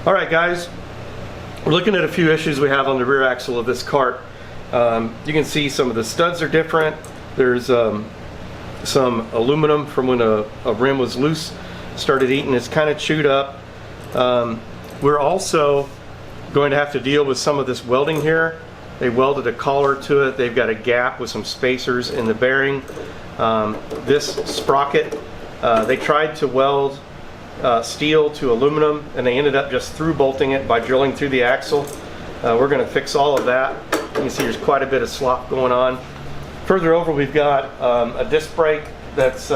All right, guys, we're looking at a few issues we have on the rear axle of this cart. You can see some of the studs are different. There's some aluminum from when a rim was loose started eating. It's kind of chewed up. We're also going to have to deal with some of this welding here. They welded a collar to it. They've got a gap with some spacers in the bearing. This sprocket, they tried to weld steel to aluminum, and they ended up just through bolting it by drilling through the axle. We're going to fix all of that. You can see there's quite a bit of slop going on. Further over, we've got a disc brake that's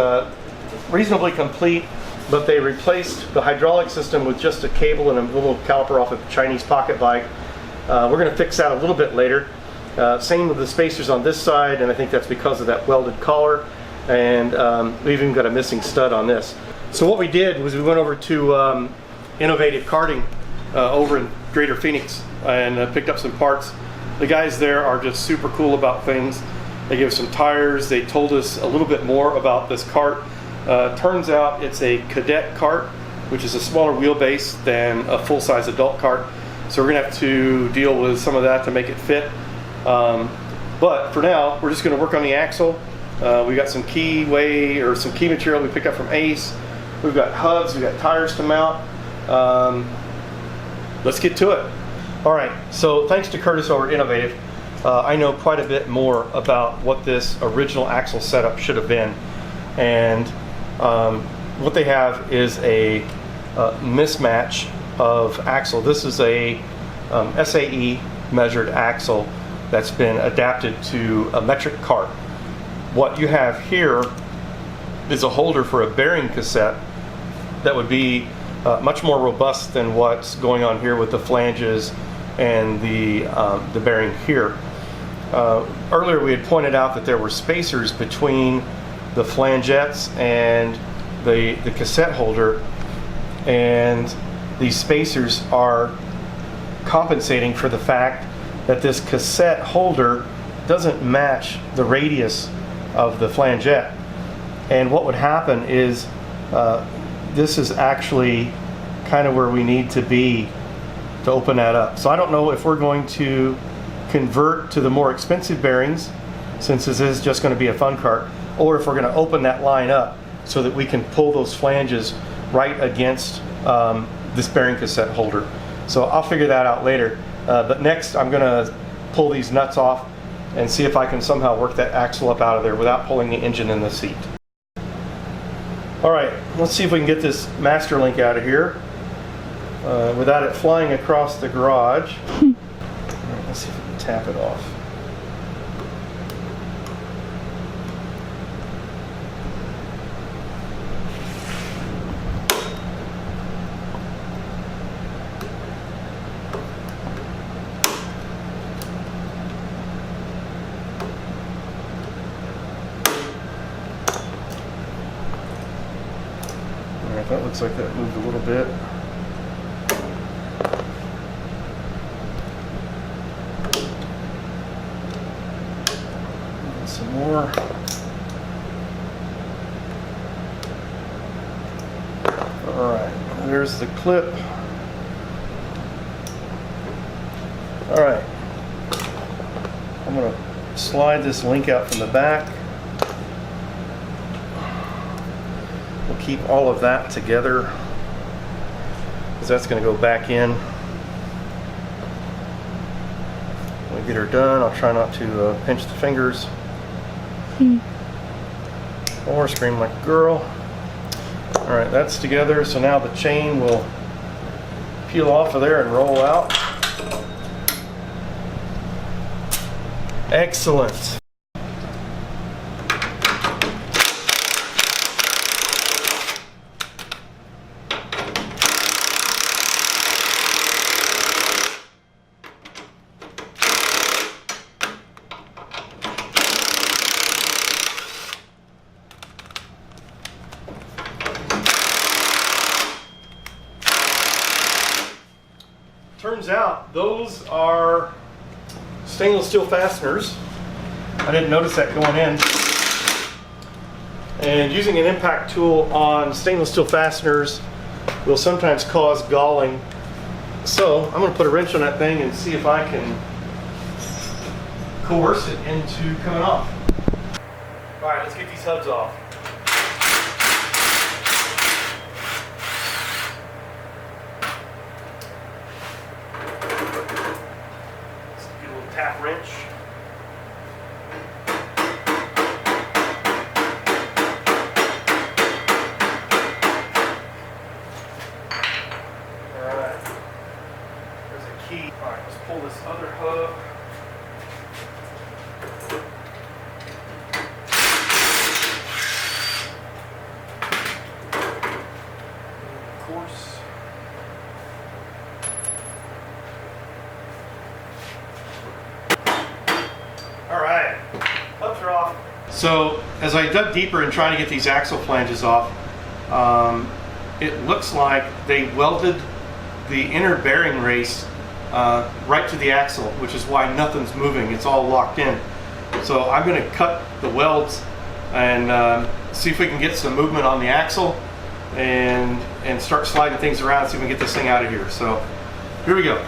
reasonably complete, but they replaced the hydraulic system with just a cable and a little caliper off a Chinese pocket bike. We're going to fix that a little bit later. Same with the spacers on this side, and I think that's because of that welded collar, and we've even got a missing stud on this. So what we did was we went over to Innovative Karting over in Greater Phoenix and picked up some parts. The guys there are just super cool about things. They gave us some tires. They told us a little bit more about this cart. Turns out it's a cadet cart, which is a smaller wheelbase than a full-size adult cart. So we're gonna have to deal with some of that to make it fit. But for now, we're just gonna work on the axle. We got some key material we picked up from Ace. We've got hubs, we've got tires to mount. Let's get to it. All right, so thanks to Curtis over at Innovative, I know quite a bit more about what this original axle setup should have been. And what they have is a mismatch of axle. This is a SAE measured axle that's been adapted to a metric cart. What you have here is a holder for a bearing cassette that would be much more robust than what's going on here with the flanges and the bearing here. Earlier we had pointed out that there were spacers between the flangettes and the cassette holder, and these spacers are compensating for the fact that this cassette holder doesn't match the radius of the flangette. And what would happen is this is actually kind of where we need to be to open that up. So I don't know if we're going to convert to the more expensive bearings, since this is just going to be a fun cart, or if we're going to open that line up so that we can pull those flanges right against this bearing cassette holder. So I'll figure that out later. But next I'm going to pull these nuts off and see if I can somehow work that axle up out of there without pulling the engine in the seat. All right, let's see if we can get this master link out of here without it flying across the garage. All right, let's see if we can tap it off. That looks like that moved a little bit. Some more. All right, there's the clip. All right, I'm going to slide this link out from the back. We'll keep all of that together because that's going to go back in. When we get her done, I'll try not to pinch the fingers or scream like a girl. All right, that's together. So now the chain will peel off of there and roll out. Excellent. Turns out those are stainless steel fasteners. I didn't notice that going in. And using an impact tool on stainless steel fasteners will sometimes cause galling So I'm going to put a wrench on that thing and see if I can coerce it into coming off. All right, let's get these hubs off. Let's get a little tap wrench. All right, there's a key. All right, let's pull this other hub. All right, hubs are off. So as I dug deeper in trying to get these axle flanges off, it looks like they welded the inner bearing race right to the axle, which is why nothing's moving. It's all locked in. So I'm going to cut the welds and see if we can get some movement on the axle and start sliding things around, see if we can get this thing out of here. So here we go.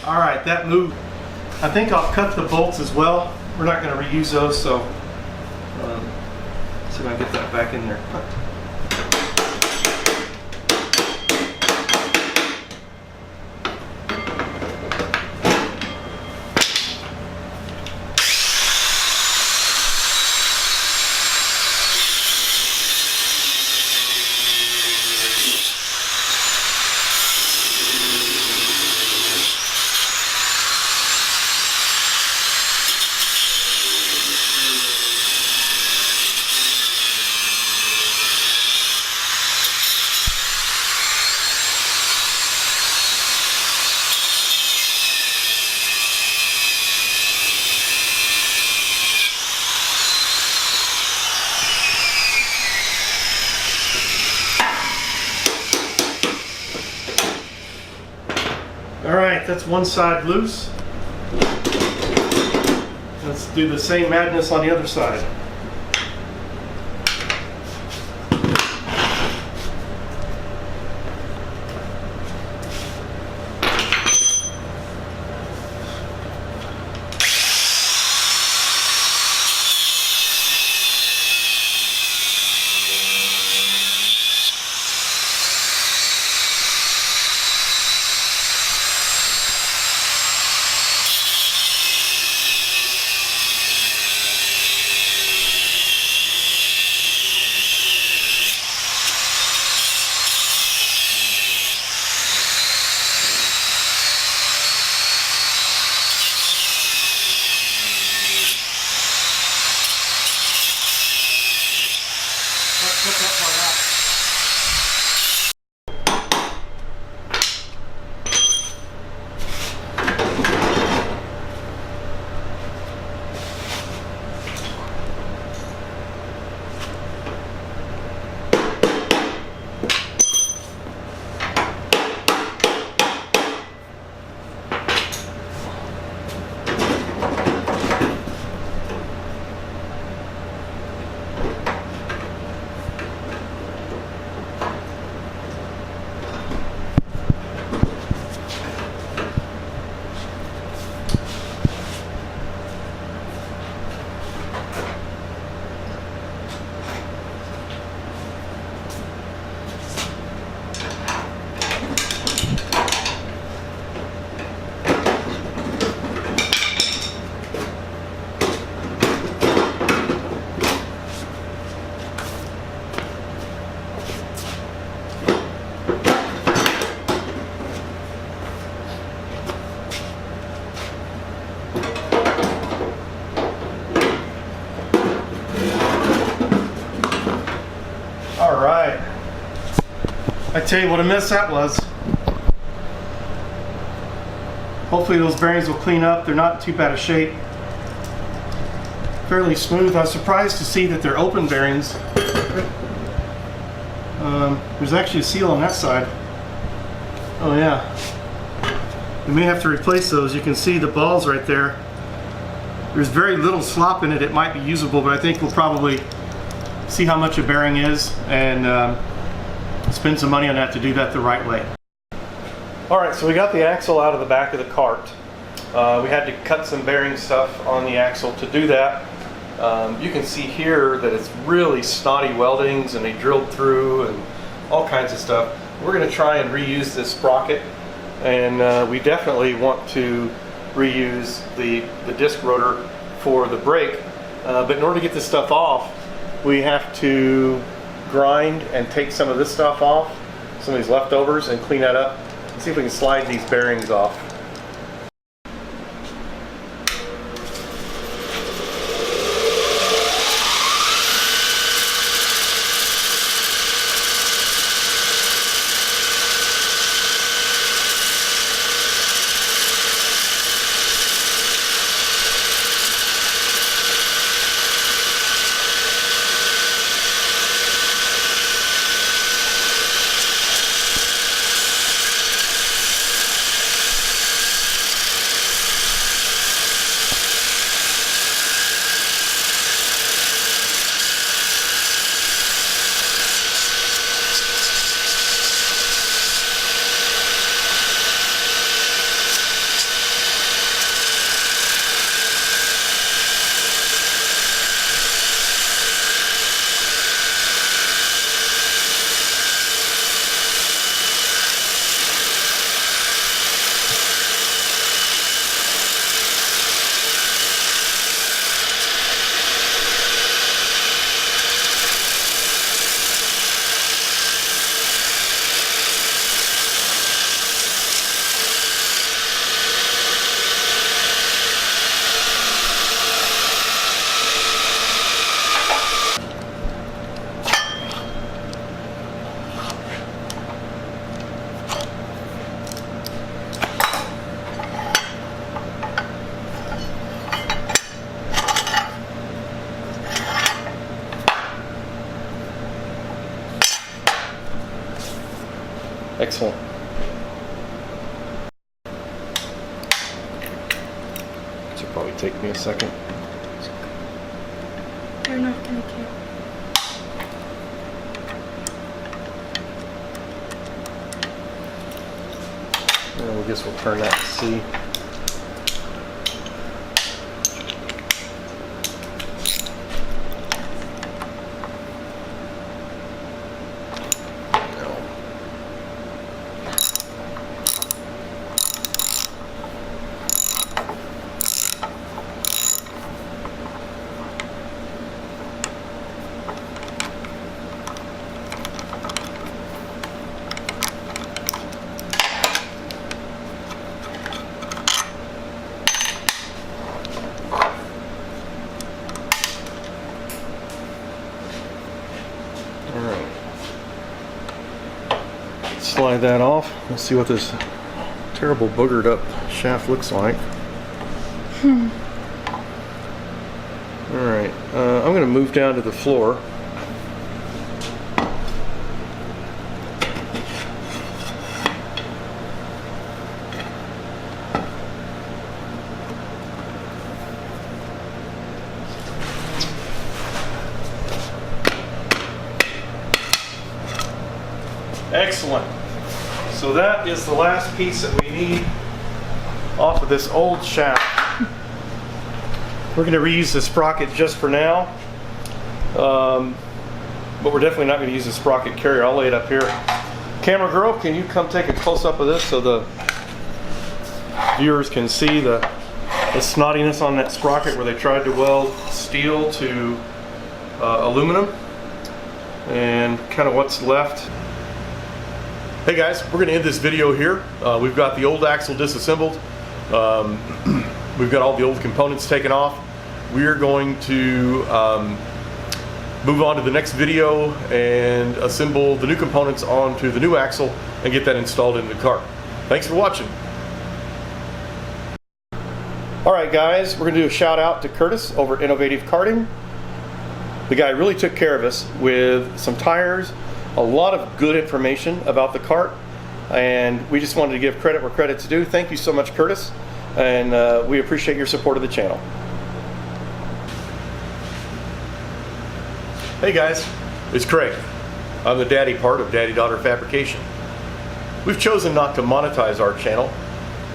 All right, that moved. I think I'll cut the bolts as well. We're not going to reuse those, so see if I can get that back in there. All right, that's one side loose. Let's do the same madness on the other side. I tell you what a mess that was. Hopefully those bearings will clean up. They're not in too bad a shape. Fairly smooth. I was surprised to see that they're open bearings. There's actually a seal on that side. Oh yeah. We may have to replace those. You can see the balls right there. There's very little slop in it. It might be usable, but I think we'll probably see how much a bearing is and spend some money on that to do that the right way. Alright, so we got the axle out of the back of the cart. We had to cut some bearing stuff on the axle to do that. You can see here that it's really snotty weldings and they drilled through and all kinds of stuff. We're going to try and reuse this sprocket, and we definitely want to reuse the disc rotor for the brake. But in order to get this stuff off, we have to grind and take some of this stuff off, some of these leftovers, and clean that up. Let's see if we can slide these bearings off. Excellent. This will probably take me a second. They're not gonna care. I guess we'll turn that to C. Slide that off. Let's see what this terrible boogered up shaft looks like. Alright, I'm going to move down to the floor. Excellent. So that is the last piece that we need off of this old shaft. We're going to reuse the sprocket just for now, but we're definitely not going to use the sprocket carrier. I'll lay it up here. Camera girl, can you come take a close-up of this so the viewers can see the snottiness on that sprocket where they tried to weld steel to aluminum and kind of what's left. Hey guys, we're going to end this video here. We've got the old axle disassembled. We've got all the old components taken off. We are going to move on to the next video and assemble the new components onto the new axle and get that installed in the cart. Thanks for watching. Alright guys, we're going to do a shout out to Curtis over at Innovative Karting. The guy really took care of us with some tires, a lot of good information about the cart, and we just wanted to give credit where credit's due. Thank you so much, Curtis, and we appreciate your support of the channel. Hey guys, it's Craig. I'm the daddy part of Daddy Daughter Fabrication. We've chosen not to monetize our channel,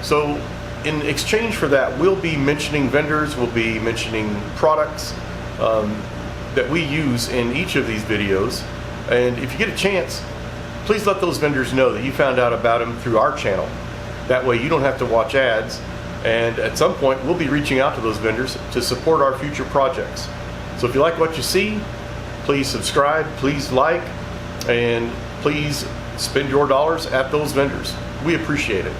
so in exchange for that, we'll be mentioning vendors, we'll be mentioning products that we use in each of these videos. And if you get a chance, please let those vendors know that you found out about them through our channel. That way you don't have to watch ads, and at some point we'll be reaching out to those vendors to support our future projects. So if you like what you see, please subscribe, please like, and please spend your dollars at those vendors. We appreciate it.